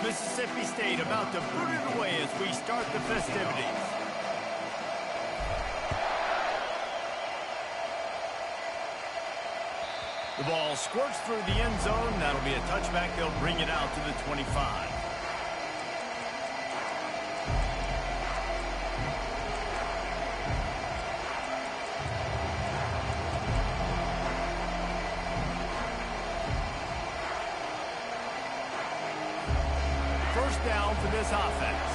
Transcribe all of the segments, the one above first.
Mississippi State about to put it away as we start the festivities. The ball squirts through the end zone. That'll be a touchback. They'll bring it out to the 25. First down for this offense.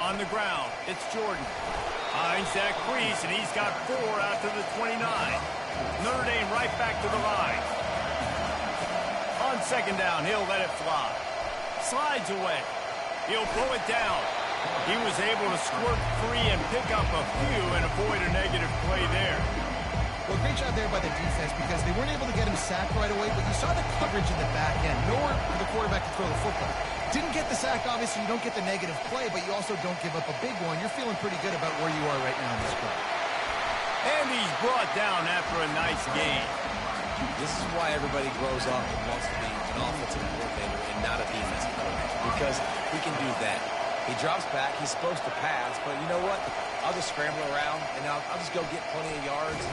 On the ground, it's Jordan. Finds that crease, and he's got 4 out to the 29. Notre Dame right back to the line. On second down, he'll let it fly. Slides away. He'll pull it down. He was able to squirt free and pick up a few and avoid a negative play there. Well, great job there by the defense because they weren't able to get him sacked right away, but you saw the coverage in the back end. Nowhere for the quarterback to throw the football. Didn't get the sack, obviously. You don't get the negative play, but you also don't give up a big one. You're feeling pretty good about where you are right now in this play. And he's brought down after a nice game. This is why everybody grows up and wants to be an offensive coordinator and not a defensive coordinator, because he can do that. He drops back. He's supposed to pass, but you know what? I'll just scramble around, and I'll just go get plenty of yards.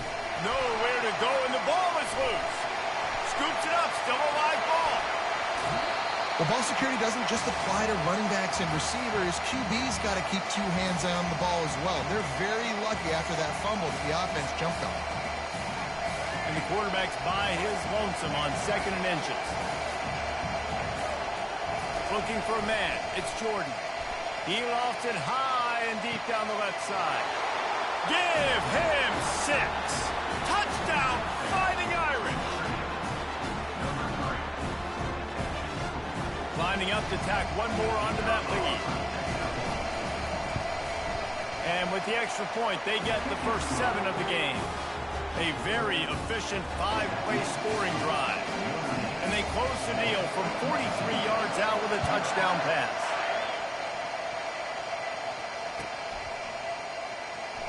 Nowhere to go, and the ball is loose. Scoops it up, still a live ball. Well, ball security doesn't just apply to running backs and receivers. QB's got to keep 2 hands on the ball as well. They're very lucky after that fumble that the offense jumped on. And the quarterback's by his lonesome on 2nd and inches. Looking for a man. It's Jordan. He lofts it high and deep down the left side. Give him 6. Touchdown, Fighting Irish. Lining up to tack one more onto that lead. And with the extra point, they get the first 7 of the game. A very efficient 5-play scoring drive. And they close the deal from 43 yards out with a touchdown pass.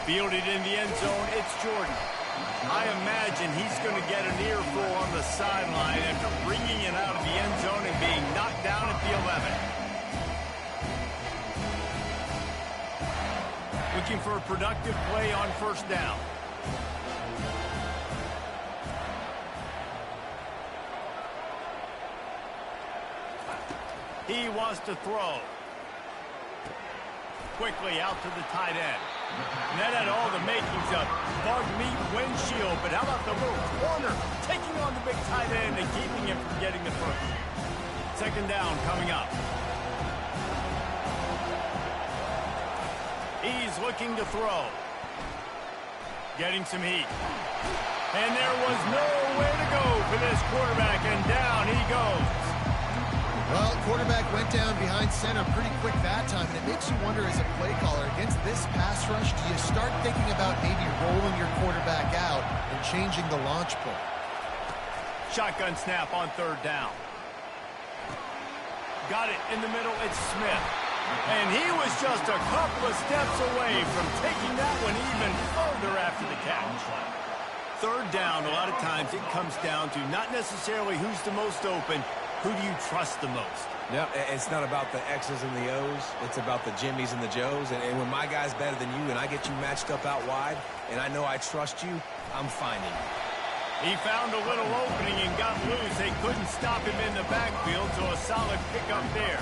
Fielded in the end zone, it's Jordan. I imagine he's going to get an earful on the sideline after bringing it out of the end zone and being knocked down at the 11. Looking for a productive play on first down. He wants to throw. Quickly out to the tight end. And that had all the makings of bug meat windshield, but how about the little corner taking on the big tight end and keeping him from getting the first. Second down coming up. He's looking to throw. Getting some heat. And there was nowhere to go for this quarterback, and down he goes. Well, quarterback went down behind center pretty quick that time, and it makes you wonder as a play caller, against this pass rush, do you start thinking about maybe rolling your quarterback out and changing the launch point? Shotgun snap on third down. Got it in the middle, it's Smith. And he was just a couple of steps away from taking that one even further after the catch. Third down, a lot of times it comes down to not necessarily who's the most open, who do you trust the most? No, it's not about the X's and the O's. It's about the Jimmies and the Joes. And when my guy's better than you and I get you matched up out wide and I know I trust you, I'm finding you. He found a little opening and got loose. They couldn't stop him in the backfield, so a solid pickup there.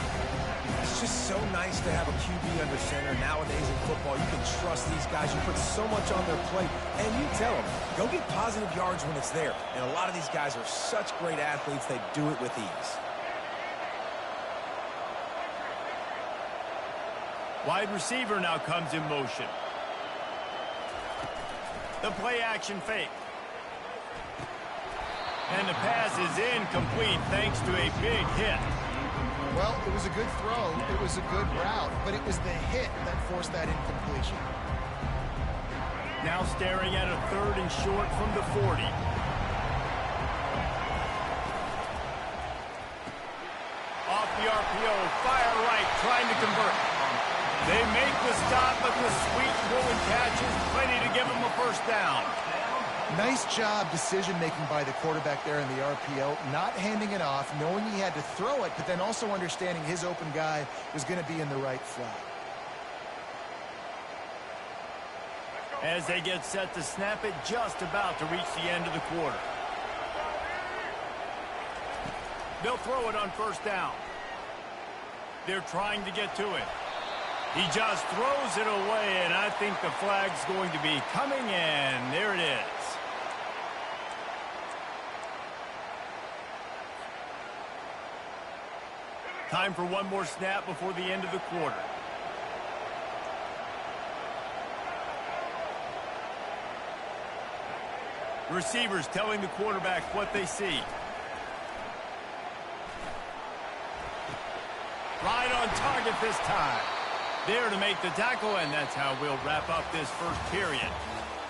It's just so nice to have a QB under center. Nowadays in football, you can trust these guys. You put so much on their plate, and you tell them, go get positive yards when it's there. And a lot of these guys are such great athletes, they do it with ease. Wide receiver now comes in motion. The play action fake. And the pass is incomplete thanks to a big hit. Well, it was a good throw, it was a good route, but it was the hit that forced that incompletion. Now staring at a 3rd and short from the 40. Off the RPO, fire right, trying to convert. They make the stop, but the sweet rolling catch is plenty to give them a first down. Nice job decision-making by the quarterback there in the RPO, not handing it off, knowing he had to throw it, but then also understanding his open guy was going to be in the right flat. As they get set to snap it, just about to reach the end of the quarter. They'll throw it on first down. They're trying to get to it. He just throws it away, and I think the flag's going to be coming in. There it is. Time for one more snap before the end of the quarter. Receivers telling the quarterback what they see. Right on target this time. There to make the tackle, and that's how we'll wrap up this first period.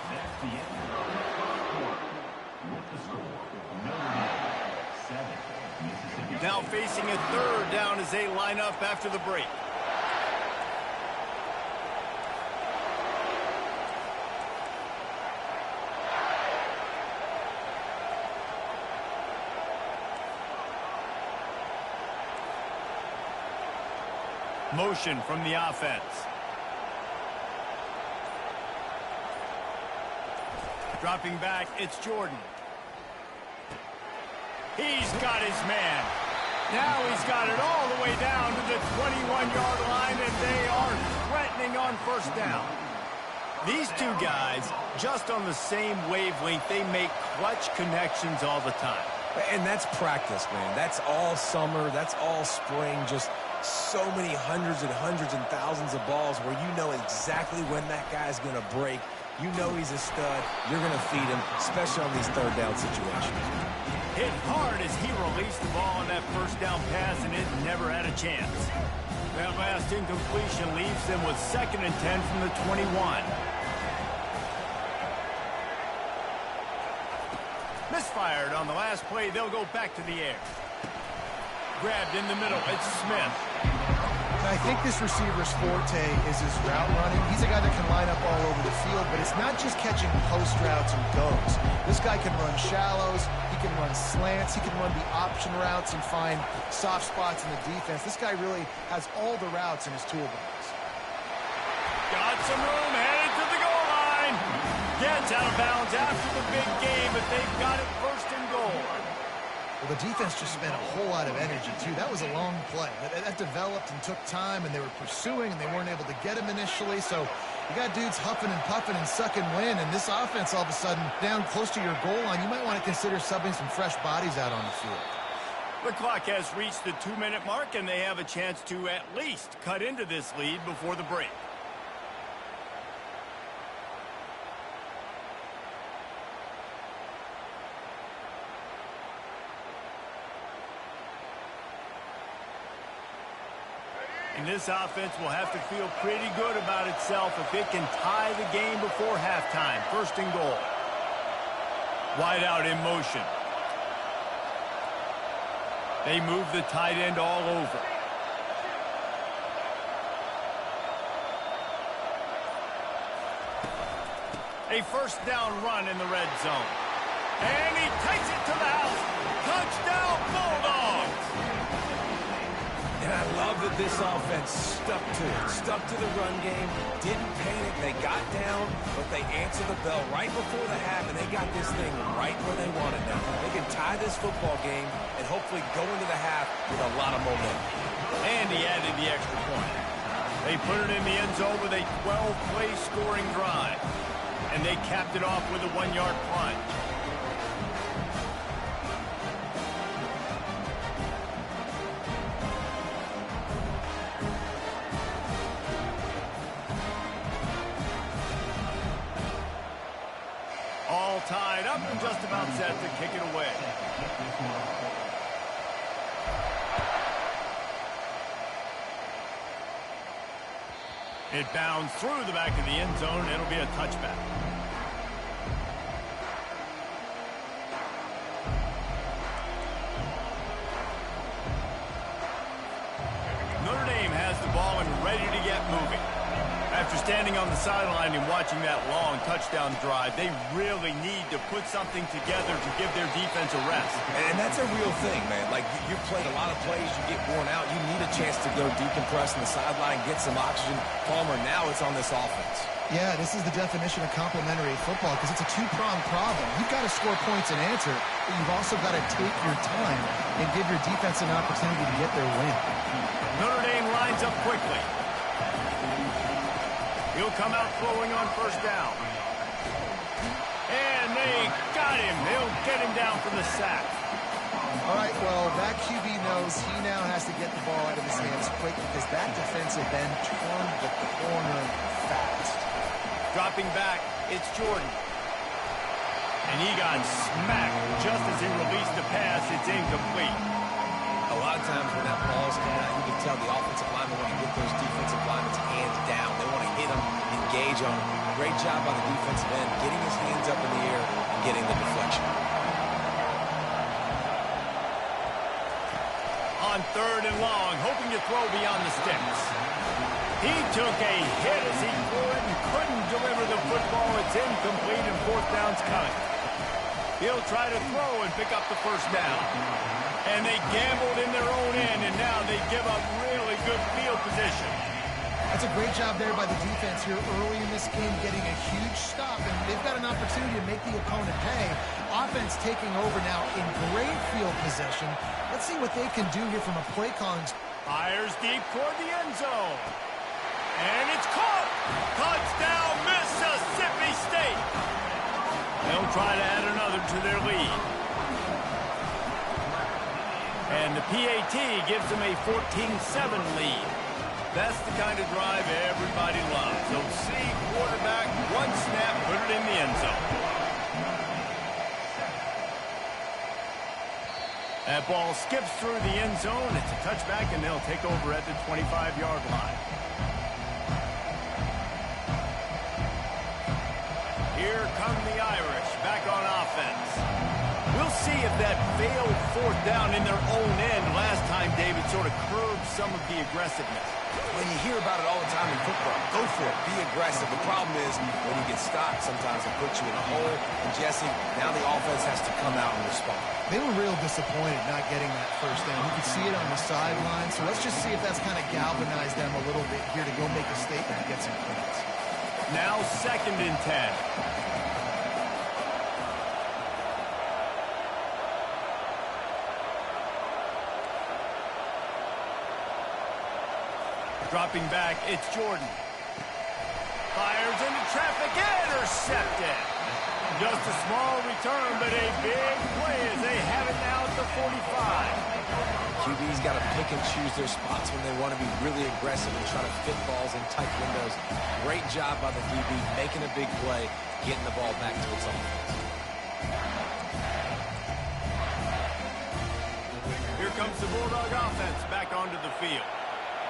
That's the end of the quarter. With the score, Notre Dame 7, Mississippi. Now facing a third down as they line up after the break. Motion from the offense. Dropping back, it's Jordan. He's got his man. Now he's got it all the way down to the 21-yard line, and they are threatening on first down. These two guys, just on the same wavelength, they make clutch connections all the time. And that's practice, man. That's all summer. That's all spring. Just so many hundreds and thousands of balls where you know exactly when that guy's going to break. You know he's a stud. You're going to feed him, especially on these third down situations. Hit hard as he released the ball on that first down pass, and it never had a chance. That last incompletion leaves them with 2nd and 10 from the 21. Misfired on the last play. They'll go back to the air. Grabbed in the middle. It's Smith. I think this receiver's forte is his route running. He's a guy that can line up all over the field, but it's not just catching post routes and goes. This guy can run shallows, he can run slants, he can run the option routes and find soft spots in the defense. This guy really has all the routes in his toolbox. Got some room, headed to the goal line. Gets out of bounds after the big game, but they've got it 1st and goal. Well, the defense just spent a whole lot of energy, too. That was a long play. That developed and took time, and they were pursuing, and they weren't able to get him initially. So you got dudes huffing and puffing and sucking wind, and this offense all of a sudden down close to your goal line. You might want to consider subbing some fresh bodies out on the field. The clock has reached the 2-minute mark, and they have a chance to at least cut into this lead before the break. And this offense will have to feel pretty good about itself if it can tie the game before halftime. 1st and goal. Wide out in motion. They move the tight end all over. A 1st down run in the red zone. And he takes it to the house. Touchdown, Bulldogs! And I love that this offense stuck to it, stuck to the run game, didn't panic, they got down, but they answered the bell right before the half, and they got this thing right where they want it now. They can tie this football game and hopefully go into the half with a lot of momentum. And he added the extra point. They put it in the end zone with a 12-play scoring drive, and they capped it off with a 1-yard plunge. All tied up and just about set to kick it away. It bounds through the back of the end zone. It'll be a touchback. Notre Dame has the ball and ready to get moving. After After standing on the sideline and watching that long touchdown drive, they really need to put something together to give their defense a rest. And that's a real thing, man. Like, you played a lot of plays, you get worn out. You need a chance to go decompress on the sideline, get some oxygen. Palmer, now it's on this offense. Yeah, this is the definition of complementary football because it's a two-pronged problem. You've got to score points and answer, but you've also got to take your time and give your defense an opportunity to get their win. Notre Dame lines up quickly. He'll come out throwing on first down. And they got him. They'll get him down from the sack. All right, well, that QB knows he now has to get the ball out of his hands quick because that defensive end turned the corner fast. Dropping back, it's Jordan. And he got smacked just as he released the pass. It's incomplete. A lot of times when that ball's coming out, you can tell the offensive linemen want to get those defensive linemen's hands down. They want to hit them, engage on them. Great job by the defensive end, getting his hands up in the air and getting the deflection. On third and long, hoping to throw beyond the sticks. He took a hit as he threw it and couldn't deliver the football. It's incomplete and fourth down's coming. He'll try to throw and pick up the first down. And they gambled in their own end, and now they give up really good field position. That's a great job there by the defense here early in this game, getting a huge stop, and they've got an opportunity to make the opponent pay. Offense taking over now in great field possession. Let's see what they can do here from a play calling. Fires deep toward the end zone. And it's caught. Touchdown, Mississippi State. They'll try to add another to their lead. And the PAT gives them a 14-7 lead. That's the kind of drive everybody loves. So see quarterback, one snap, put it in the end zone. That ball skips through the end zone. It's a touchback, and they'll take over at the 25-yard line. Here come the Irish back on offense. We'll see if that failed fourth down in their own end last time, David, sort of curbed some of the aggressiveness. When you hear about it all the time in football, go for it, be aggressive. The problem is when you get stopped, sometimes it puts you in a hole. And Jesse, now the offense has to come out and respond. They were real disappointed not getting that first down. You could see it on the sideline. So let's just see if that's kind of galvanized them a little bit here to go make a statement and get some points. Now 2nd and 10. Dropping back, it's Jordan. Fires into traffic, intercepted. Just a small return, but a big play as they have it now at the 45. QB's got to pick and choose their spots when they want to be really aggressive and try to fit balls in tight windows. Great job by the QB, making a big play, getting the ball back to its offense. Here comes the Bulldog offense back onto the field.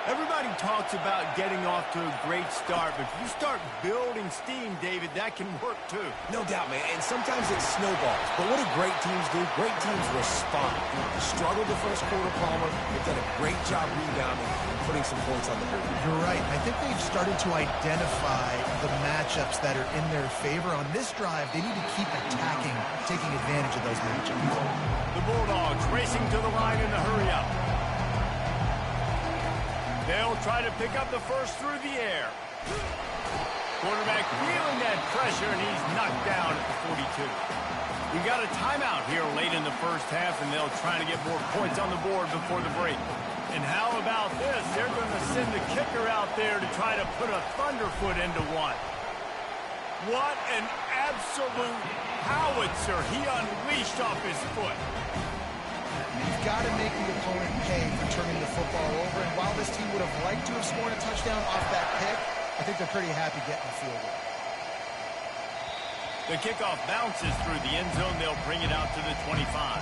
Everybody talks about getting off to a great start, but if you start building steam, David, that can work too. No doubt, man, and sometimes it snowballs. But what do great teams do? Great teams respond. They struggled the first quarter, Palmer. They've done a great job rebounding and putting some points on the board. You're right. I think they've started to identify the matchups that are in their favor. On this drive, they need to keep attacking, taking advantage of those matchups. The Bulldogs racing to the line in the hurry-up. They'll try to pick up the first through the air. Quarterback feeling that pressure, and he's knocked down at the 42. We got a timeout here late in the first half, and they'll try to get more points on the board before the break. And how about this? They're going to send the kicker out there to try to put a thunderfoot into one. What an absolute howitzer he unleashed off his foot. You've got to make the opponent pay for turning the football over. And while this team would have liked to have scored a touchdown off that pick, I think they're pretty happy getting the field goal. The kickoff bounces through the end zone. They'll bring it out to the 25.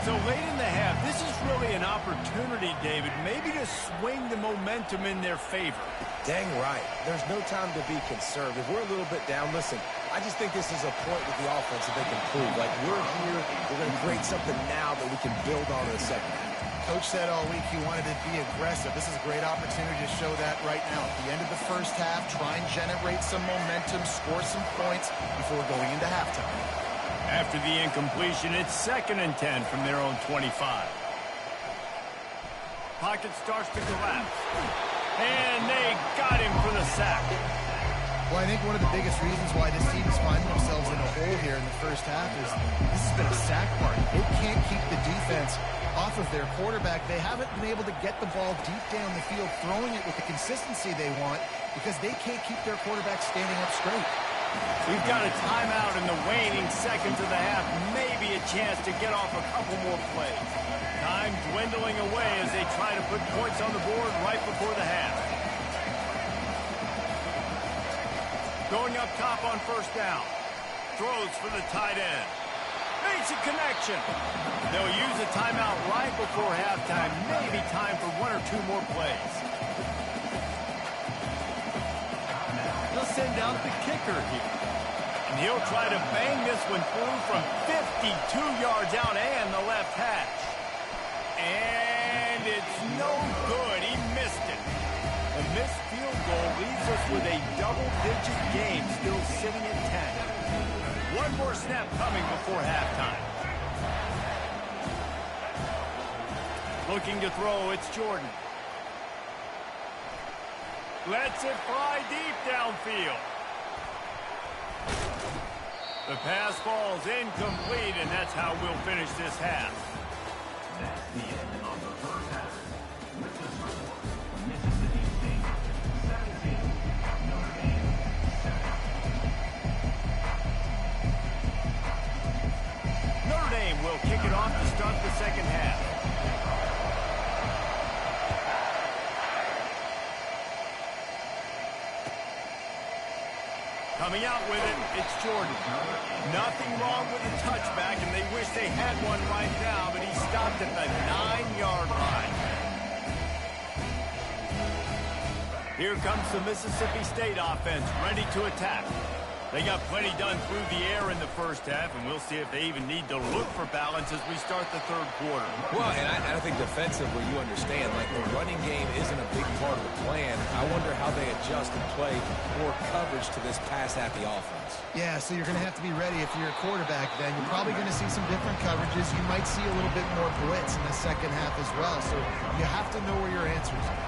So late in the half, this is really an opportunity, David, maybe to swing the momentum in their favor. Dang right. There's no time to be conservative. We're a little bit down. Listen, I just think this is a point with the offense that they can prove. Like, we're here, we're going to create something now that we can build on in the second half. Coach said all week he wanted to be aggressive. This is a great opportunity to show that right now. At the end of the first half, try and generate some momentum, score some points before going into halftime. After the incompletion, it's 2nd and 10 from their own 25. Pocket starts to collapse. And they got him for the sack. Well, I think one of the biggest reasons why this team is finding themselves in a hole here in the first half is this has been a sack party. They can't keep the defense off of their quarterback. They haven't been able to get the ball deep down the field, throwing it with the consistency they want because they can't keep their quarterback standing up straight. We've got a timeout in the waning seconds of the half. Maybe a chance to get off a couple more plays. Time dwindling away as they try to put points on the board right before the half. Going up top on first down. Throws for the tight end. Makes a connection. They'll use a timeout right before halftime. Maybe time for 1 or 2 more plays. They'll send out the kicker here. And he'll try to bang this one through from 52 yards out and the left hash. And it's no good. He missed it. A missed field goal leaves us with a double-digit game still sitting at 10. One more snap coming before halftime. Looking to throw, it's Jordan. Lets it fly deep downfield. The pass falls incomplete, and that's how we'll finish this half. That's the end of the first half. With the score, Mississippi State 17, Notre Dame 7. Notre Dame will kick it off to start the second half. Coming out with it, it's Jordan. Nothing wrong with the touchback, and they wish they had one right now, but he stopped at the 9-yard line. Here comes the Mississippi State offense, ready to attack. They got plenty done through the air in the first half, and we'll see if they even need to look for balance as we start the third quarter. Well, and I think defensively, you understand, like the running game isn't a big part of the plan. I wonder how they adjust and play more coverage to this pass-happy offense. Yeah, so you're going to have to be ready if you're a quarterback then. You're probably going to see some different coverages. You might see a little bit more blitz in the second half as well. So you have to know where your answers are.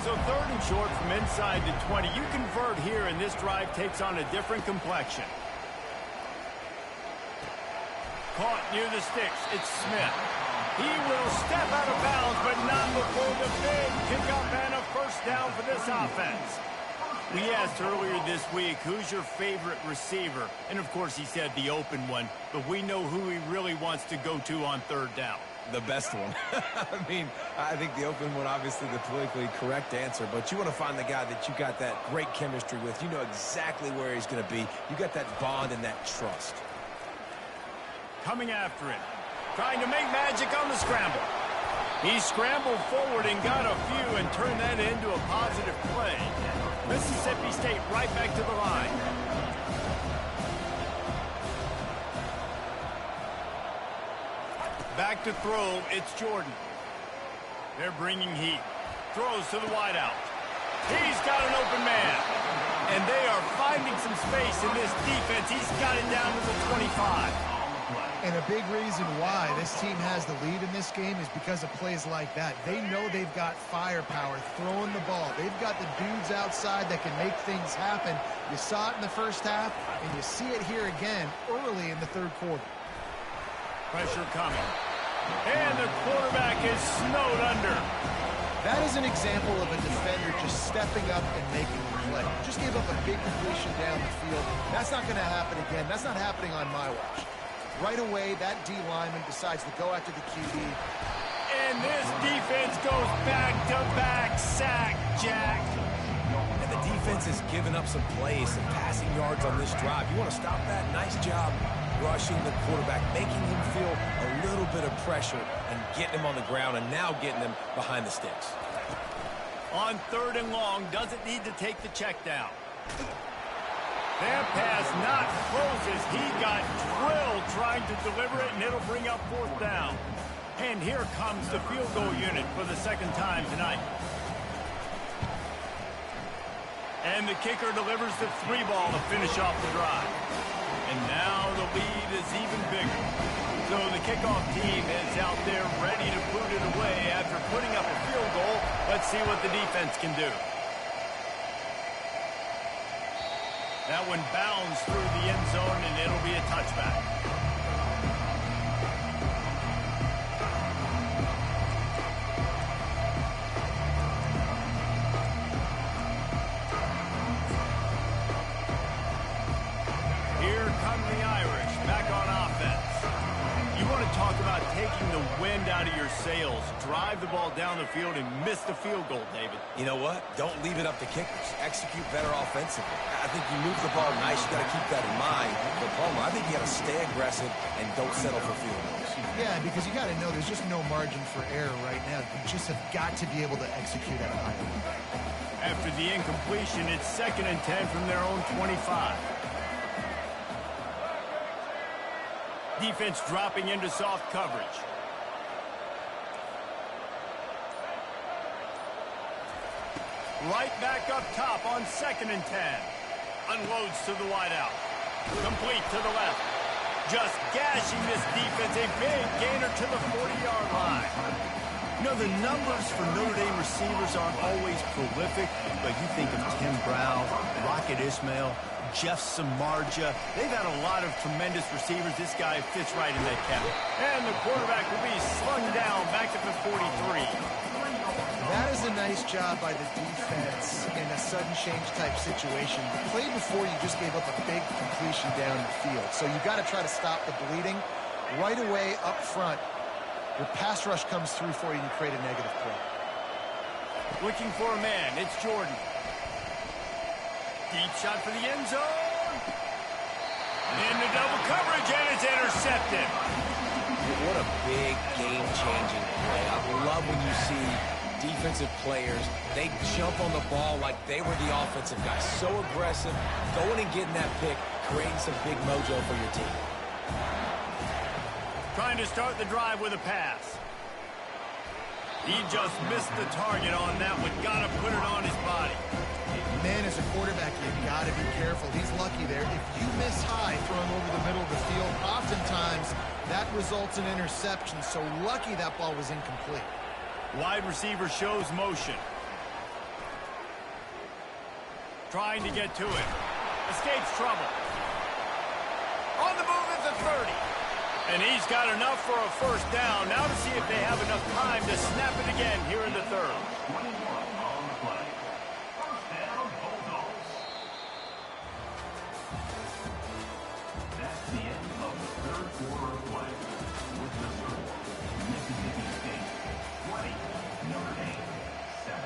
So 3rd and short from inside the 20. You convert here, and this drive takes on a different complexion. Caught near the sticks. It's Smith. He will step out of bounds, but not before the big pickup and a first down for this offense. We asked earlier this week, who's your favorite receiver? And, of course, he said the open one, but we know who he really wants to go to on 3rd down. The best one. I mean, I think the open one, obviously the politically correct answer, but you want to find the guy that you got that great chemistry with. You know exactly where he's going to be. You got that bond and that trust. Coming after it. Trying to make magic on the scramble. He scrambled forward and got a few and turned that into a positive play. Mississippi State right back to the line. Back to throw, it's Jordan. They're bringing heat. Throws to the wideout. He's got an open man. And they are finding some space in this defense. He's got it down to the 25. And a big reason why this team has the lead in this game is because of plays like that. They know they've got firepower throwing the ball. They've got the dudes outside that can make things happen. You saw it in the first half, and you see it here again early in the 3rd quarter. Pressure coming. And the quarterback is snowed under. That is an example of a defender just stepping up and making the play. Just gave up a big completion down the field. That's not going to happen again. That's not happening on my watch. Right away, that D lineman decides to go after the QB. And this defense goes back-to-back sack, Jack. And the defense has given up some plays, some passing yards on this drive. You want to stop that? Nice job rushing the quarterback, making him feel a little bit of pressure and getting him on the ground and now getting him behind the sticks. On 3rd and long, doesn't need to take the check down. That pass not closes. He got drilled trying to deliver it, and it'll bring up 4th down. And here comes the field goal unit for the 2nd time tonight. And the kicker delivers the 3 ball to finish off the drive. And now the lead is even bigger. So the kickoff team is out there ready to put it away after putting up a field goal. Let's see what the defense can do. That one bounds through the end zone, and it'll be a touchback. Here come the Irish, back on offense. You want to talk about taking the wind out of your sails. Drive the ball down the field and miss the field goal, David. You know what? Don't leave it up to kickers. Execute better offensively. I think you move the ball nice. You got to keep that in mind. But Palmer, I think you got to stay aggressive and don't settle for field goals. Yeah, because you got to know there's just no margin for error right now. You just have got to be able to execute at a high level. After the incompletion, it's 2nd and 10 from their own 25. Defense dropping into soft coverage. Right back up top on 2nd and 10. Unloads to the wideout. Complete to the left. Just gashing this defense. A big gainer to the 40-yard line. You know, the numbers for Notre Dame receivers aren't always prolific, but you think of Tim Brown, Rocket Ismail, Jeff Samardzija. They've had a lot of tremendous receivers. This guy fits right in that cap. And the quarterback will be slung down back at the 43. That is a nice job by the defense in a sudden change type situation. The play before, you just gave up a big completion down the field. So you got to try to stop the bleeding right away up front. Your pass rush comes through for you and you create a negative play. Looking for a man. It's Jordan. Deep shot for the end zone. Into double coverage, and it's intercepted. What a big game-changing play. I love when you see defensive players, they jump on the ball like they were the offensive guys. So aggressive, going and getting that pick, creating some big mojo for your team. Trying to start the drive with a pass. He just missed the target on that one. Got to put it on his body. Man, as a quarterback, you've got to be careful. He's lucky there. If you miss high throwing over the middle of the field, oftentimes that results in interception. So lucky that ball was incomplete. Wide receiver shows motion. Trying to get to it. Escapes trouble. On the move at the 30. And he's got enough for a 1st down. Now to see if they have enough time to snap it again here in the 3rd. 21 on the play. 1st down, Bulldogs. That's the end of the 3rd quarter of play. With the score, Mississippi State 20, Notre Dame 7.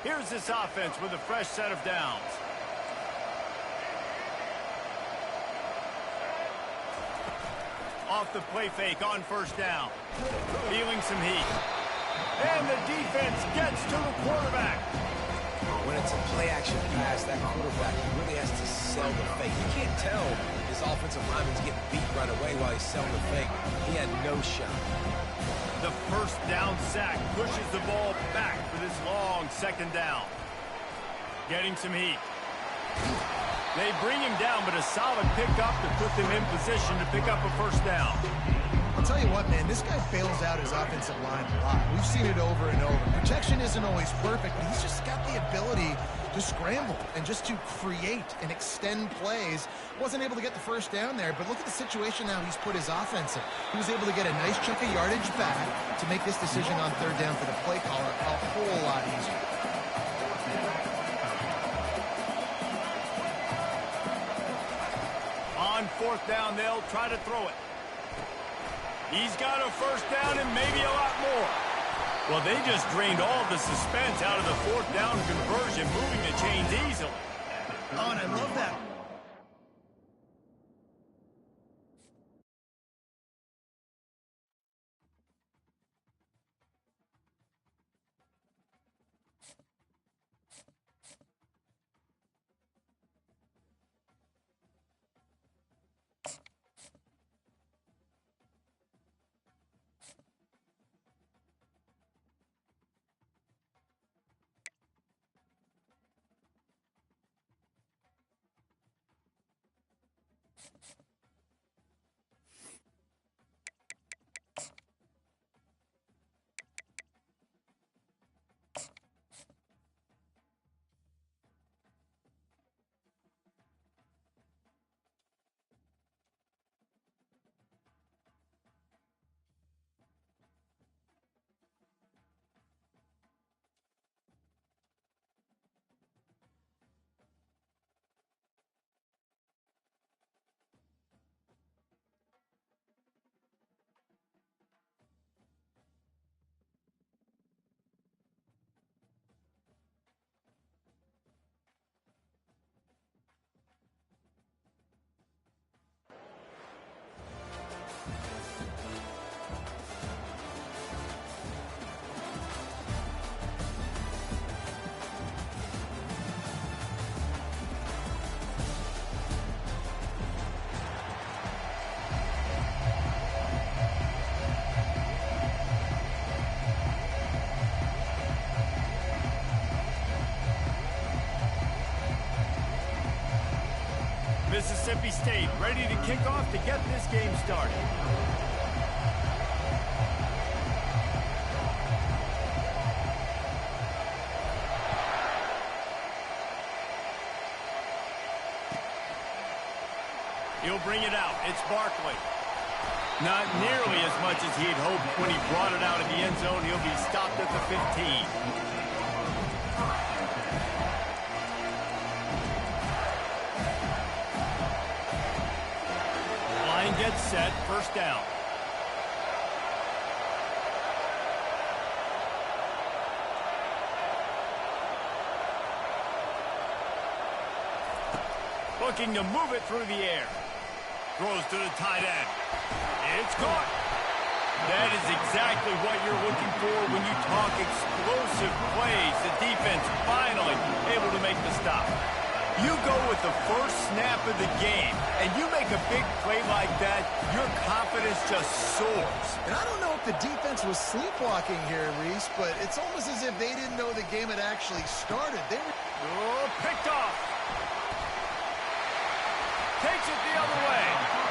Here's this offense with a fresh set of downs. Off the play fake on 1st down. Feeling some heat. And the defense gets to the quarterback. When it's a play-action pass, that quarterback really has to sell the fake. You can't tell this offensive lineman's getting beat right away while he's selling the fake. He had no shot. The 1st down sack pushes the ball back for this long 2nd down. Getting some heat. They bring him down, but a solid pickup to put them in position to pick up a 1st down. I'll tell you what, man, this guy bails out his offensive line a lot. We've seen it over and over. Protection isn't always perfect, but he's just got the ability to scramble and just to create and extend plays. Wasn't able to get the 1st down there, but look at the situation now he's put his offense in. He was able to get a nice chunk of yardage back to make this decision on 3rd down for the play caller a whole lot easier. On 4th down, they'll try to throw it. He's got a 1st down and maybe a lot more. Well, they just drained all of the suspense out of the 4th down conversion, moving the chains easily. At the Oh, and I love that. Mississippi State ready to kick off to get this game started. He'll bring it out. It's Barkley. Not nearly as much as he had hoped when he brought it out of the end zone. He'll be stopped at the 15. Gets set, first down. Looking to move it through the air. Throws to the tight end. It's caught. That is exactly what you're looking for when you talk explosive plays. The defense finally able to make the stop. You go with the first snap of the game, and you make a big play like that, your confidence just soars. And I don't know if the defense was sleepwalking here, Reese, but it's almost as if they didn't know the game had actually started. They were picked off. Takes it the other way.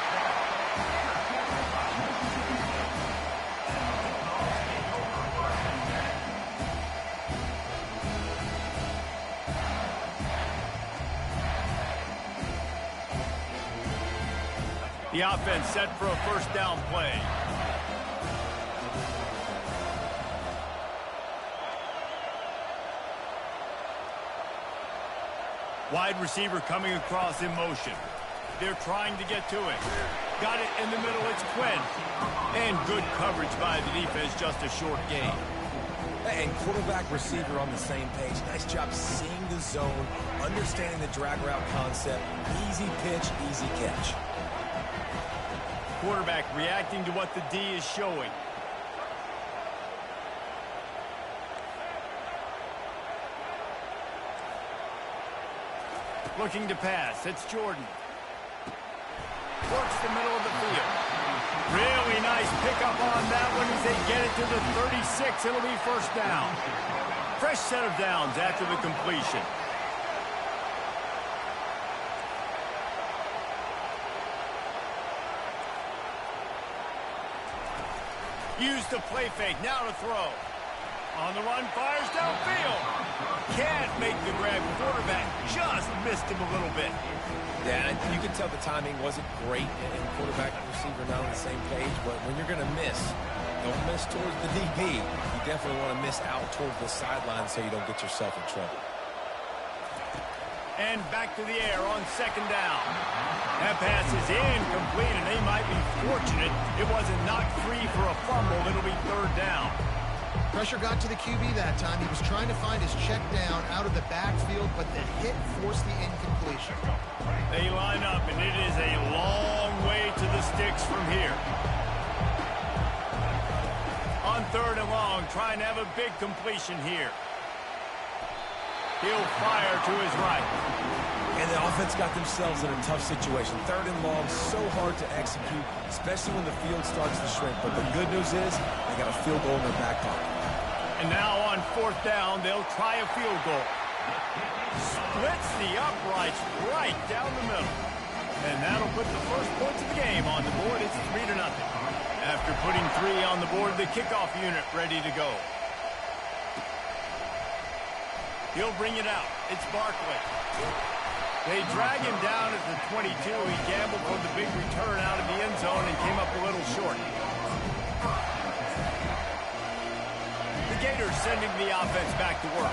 The offense set for a first down play. Wide receiver coming across in motion. They're trying to get to it. Got it in the middle, it's Quinn. And good coverage by the defense, just a short gain. And quarterback receiver on the same page. Nice job seeing the zone, understanding the drag route concept. Easy pitch, easy catch. Quarterback reacting to what the D is showing. Looking to pass. It's Jordan. Works the middle of the field. Really nice pickup on that one as they get it to the 36. It'll be first down. Fresh set of downs after the completion. Use the play fake, now to throw. On the run, fires downfield. Can't make the grab. Quarterback just missed him a little bit. Yeah, you can tell the timing wasn't great, and quarterback and receiver not on the same page, but when you're going to miss, don't miss towards the DB. You definitely want to miss out towards the sideline so you don't get yourself in trouble. And back to the air on second down. That pass is incomplete, and they might be fortunate it wasn't knocked free for a fumble. It'll be third down. Pressure got to the QB that time. He was trying to find his check down out of the backfield, but the hit forced the incompletion. They line up, and it is a long way to the sticks from here. On 3rd and long, trying to have a big completion here. He'll fire to his right. And the offense got themselves in a tough situation. 3rd and long, so hard to execute, especially when the field starts to shrink. But the good news is they got a field goal in their back pocket. And now on 4th down, they'll try a field goal. Splits the uprights right down the middle. And that'll put the first points of the game on the board. It's 3-0. After putting 3 on the board, the kickoff unit ready to go. He'll bring it out. It's Barkley. They drag him down at the 22. He gambled for the big return out of the end zone and came up a little short. The Gators sending the offense back to work.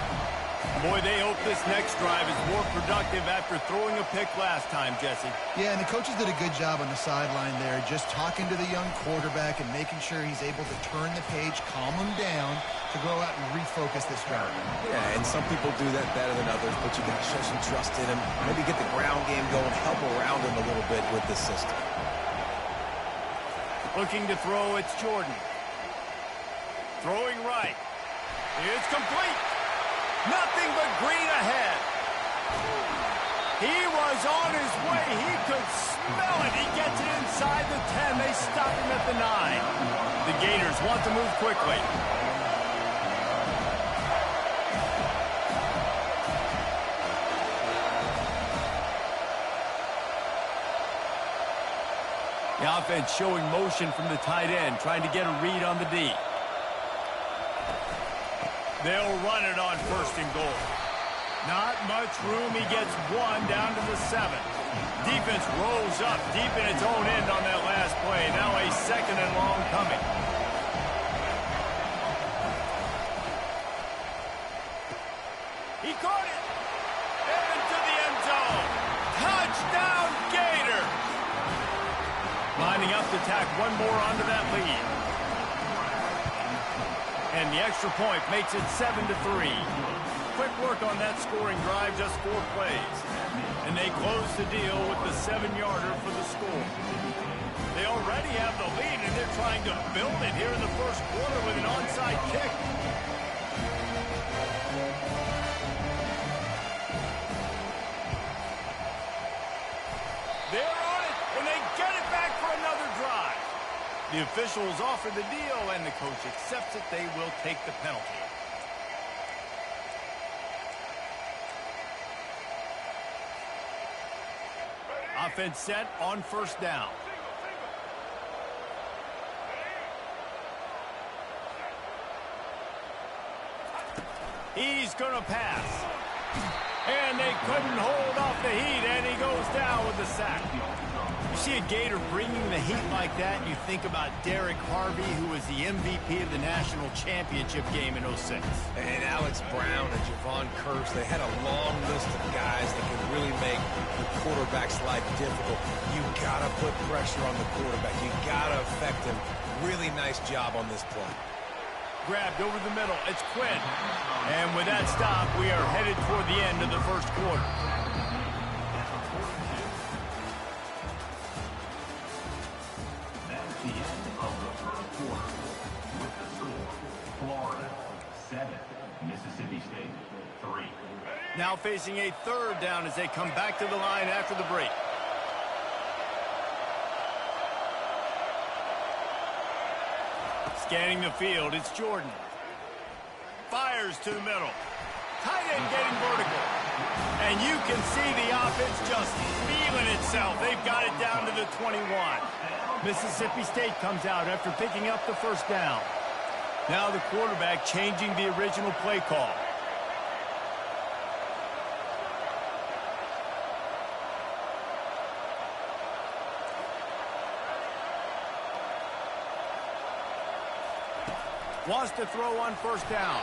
Boy, they hope this next drive is more productive after throwing a pick last time, Jesse. Yeah, and the coaches did a good job on the sideline there, just talking to the young quarterback and making sure he's able to turn the page, calm him down, to go out and refocus this drive. Yeah, and some people do that better than others, but you got to show some trust in him. Maybe get the ground game going, help around him a little bit with this system. Looking to throw, it's Jordan. Throwing right. It's complete. Nothing but green ahead. He was on his way. He could smell it. He gets it inside the 10. They stop him at the 9. The Gators want to move quickly. The offense showing motion from the tight end, trying to get a read on the D. They'll run it on 1st and goal. Not much room. He gets 1 down to the 7. Defense rolls up deep in its own end on that last play. Now a 2nd and long coming. He caught it. Into the end zone. Touchdown, Gator. Lining up to tack one more onto that lead. And the extra point makes it 7-3. Quick work on that scoring drive, just 4 plays. And they close the deal with the 7-yarder for the score. They already have the lead, and they're trying to build it here in the first quarter with an onside kick. They're on it, and they get it back for another drive. The officials offer the deal, and the coach accepts it. They will take the penalty. Offense set on 1st down. He's going to pass. And they couldn't hold off the heat, and he goes down with the sack. You see a Gator bringing the heat like that, and you think about Derek Harvey, who was the MVP of the national championship game in 06. And Alex Brown and Javon Curse, they had a long list of guys that can really make the quarterback's life difficult. You got to put pressure on the quarterback. You got to affect him. Really nice job on this play. Grabbed over the middle. It's Quinn. And with that stop, we are headed toward the end of the first quarter. That's the end of the first quarter. With the score, Florida 7, Mississippi State 3. Now facing a 3rd down as they come back to the line after the break. Scanning the field, it's Jordan. Fires to the middle. Tight end getting vertical. And you can see the offense just feeling itself. They've got it down to the 21. Mississippi State comes out after picking up the 1st down. Now the quarterback changing the original play call. Wants to throw on 1st down.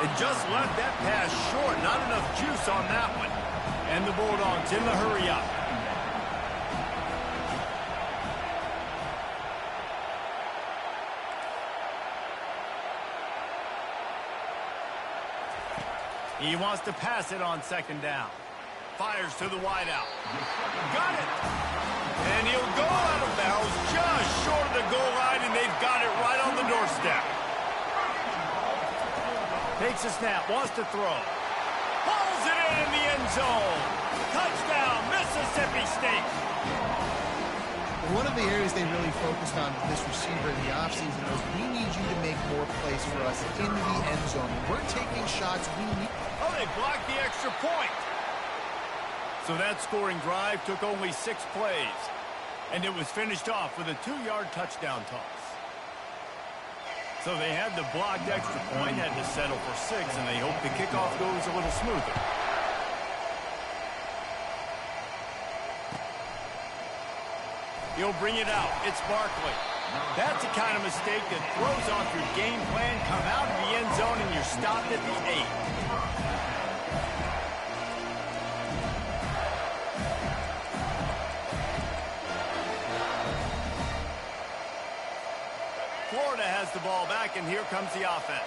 It just left that pass short. Not enough juice on that one. And the Bulldogs in the hurry up. He wants to pass it on second down. Fires to the wideout. Got it! And he'll go out of bounds just short of the goal line, and they've got it right on the doorstep. Takes a snap, wants to throw. Pulls it in the end zone. Touchdown, Mississippi State. One of the areas they really focused on with this receiver in the offseason was, we need you to make more plays for us in the end zone. We're taking shots. We need... Oh, they blocked the extra point. So that scoring drive took only 6 plays, and it was finished off with a 2-yard touchdown toss. So they had the blocked extra point, had to settle for 6, and they hope the kickoff goes a little smoother. He'll bring it out. It's Barkley. That's the kind of mistake that throws off your game plan. Come out of the end zone, and you're stopped at the 8. Florida has the ball back, and here comes the offense.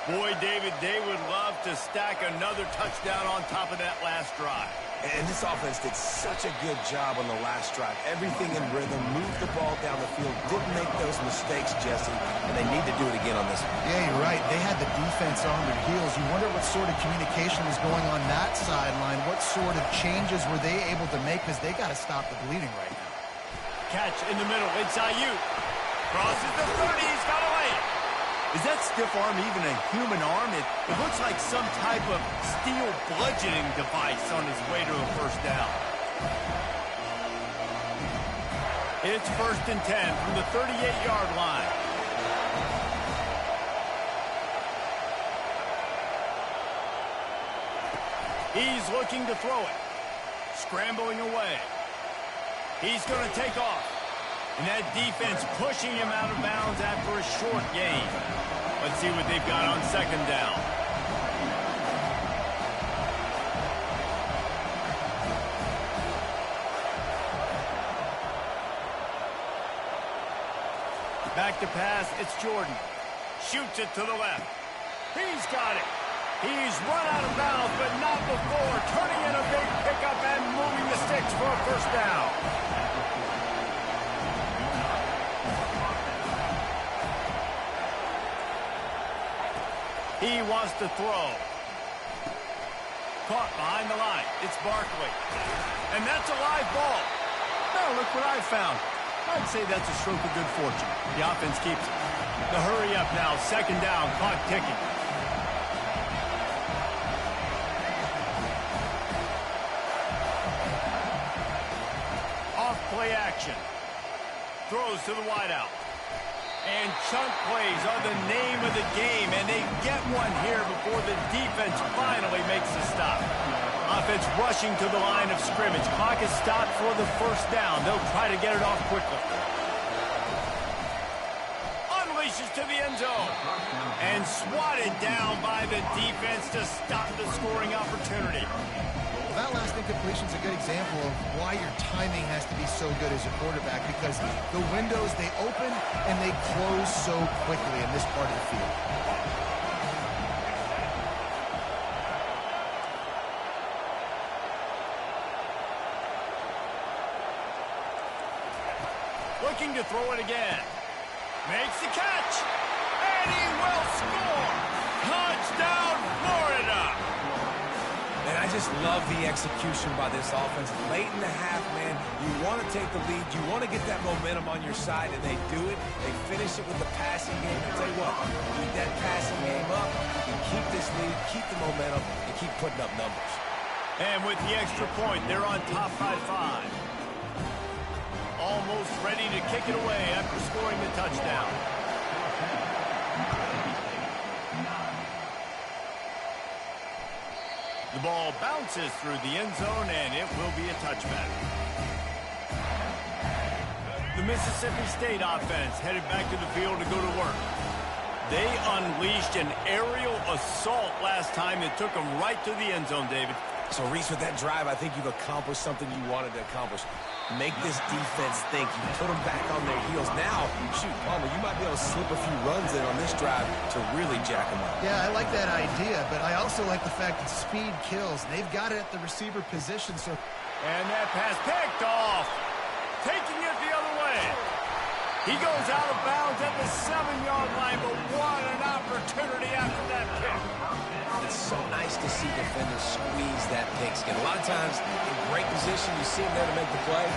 Boy, David, they would love to stack another touchdown on top of that last drive. And this offense did such a good job on the last drive. Everything in rhythm, moved the ball down the field, didn't make those mistakes, Jesse, and they need to do it again on this one. Yeah, you're right. They had the defense on their heels. You wonder what sort of communication was going on that sideline. What sort of changes were they able to make, because they got to stop the bleeding right now. Catch in the middle. It's Ayuk. Crosses the 30. He's got away. Is that stiff arm even a human arm? It looks like some type of steel bludgeoning device on his way to a first down. It's 1st and 10 from the 38-yard line. He's looking to throw it. Scrambling away. He's going to take off. And that defense pushing him out of bounds after a short gain. Let's see what they've got on second down. Back to pass, it's Jordan. Shoots it to the left. He's got it. He's run out of bounds, but not before turning in a big pickup and moving the sticks for a first down. He wants to throw. Caught behind the line. It's Barkley. And that's a live ball. Now look what I found. I'd say that's a stroke of good fortune. The offense keeps it. The hurry up now. Second down. Clock ticking. Off play action. Throws to the wideout. And chunk plays are the name of the game, and they get one here before the defense finally makes the stop. Offense rushing to the line of scrimmage. Clock is stopped for the first down. They'll try to get it off quickly. Unleashes to the end zone. And swatted down by the defense to stop the scoring opportunity. That last incompletion is a good example of why your timing has to be so good as a quarterback, because the windows, they open and they close so quickly in this part of the field. Looking to throw it again. Makes the catch. And he will score. Touchdown, Florida. And I just love the execution by this offense. Late in the half, man, you want to take the lead. You want to get that momentum on your side, and they do it. They finish it with the passing game. I tell you what, keep that passing game up. You keep this lead, keep the momentum, and keep putting up numbers. And with the extra point, they're on top by 5. Almost ready to kick it away after scoring the touchdown. The ball bounces through the end zone, and it will be a touchback. The Mississippi State offense headed back to the field to go to work. They unleashed an aerial assault last time that took them right to the end zone, David. So, Reese, with that drive, I think you've accomplished something you wanted to accomplish. Make this defense think. You put them back on their heels. Now, shoot, Palmer, you might be able to slip a few runs in on this drive to really jack them up. Yeah, I like that idea, but I also like the fact that speed kills. They've got it at the receiver position, so... And that pass picked off. Taking it the other way. He goes out of bounds at the 7-yard line, but what an opportunity after that pick. It's so nice to see defenders squeeze that pigskin. A lot of times, in great position, you see them there to make the play,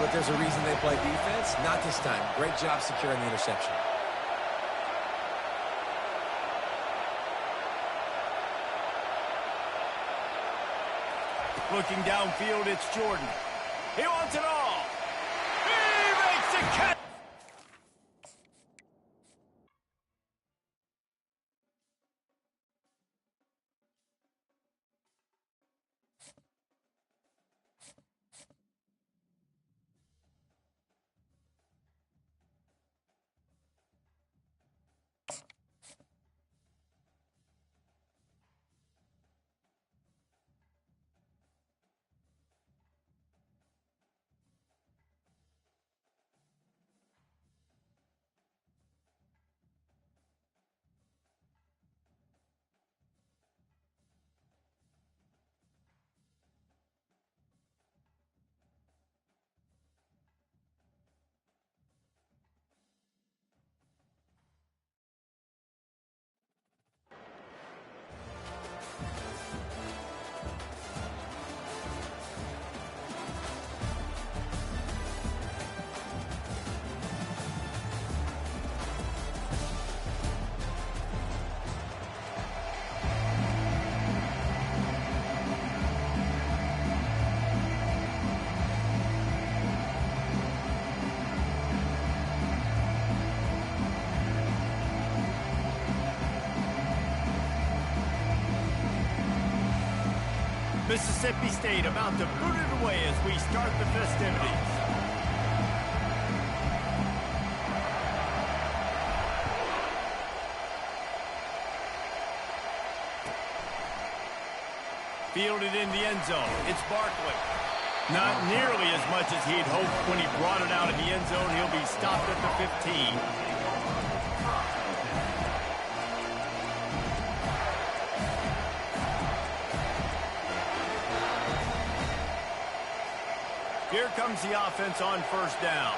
but there's a reason they play defense. Not this time. Great job securing the interception. Looking downfield, it's Jordan. He wants it all. He makes the catch. Mississippi State about to boot it away as we start the festivities. Fielded in the end zone. It's Barkley. Not nearly as much as he'd hoped when he brought it out of the end zone. He'll be stopped at the 15. Here comes the offense on first down.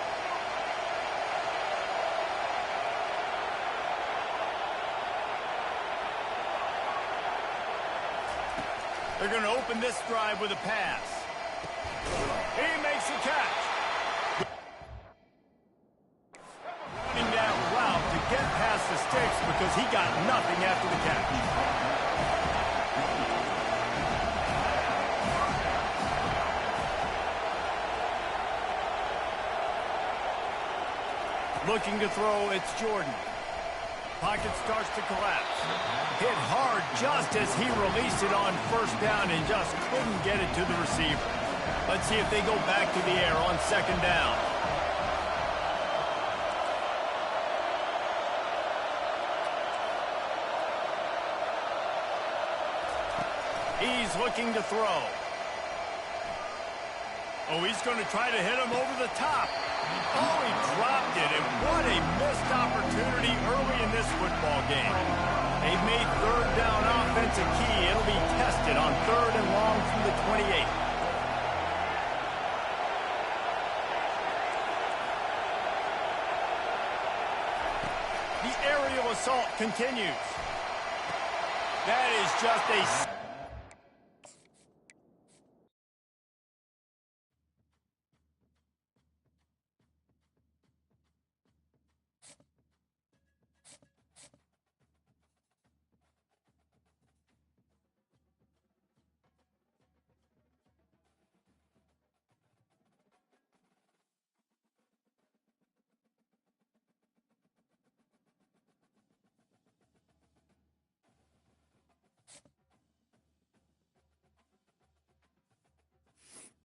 They're going to open this drive with a pass. He makes the catch. Running that route to get past the sticks because he got nothing after the catch. Looking to throw, it's Jordan. Pocket starts to collapse. Hit hard just as he released it on first down and just couldn't get it to the receiver. Let's see if they go back to the air on second down. He's looking to throw. Oh, he's going to try to hit him over the top. Oh, he dropped it, and what a missed opportunity early in this football game. They've made third down offense a key. It'll be tested on third and long from the 28. The aerial assault continues. That is just a...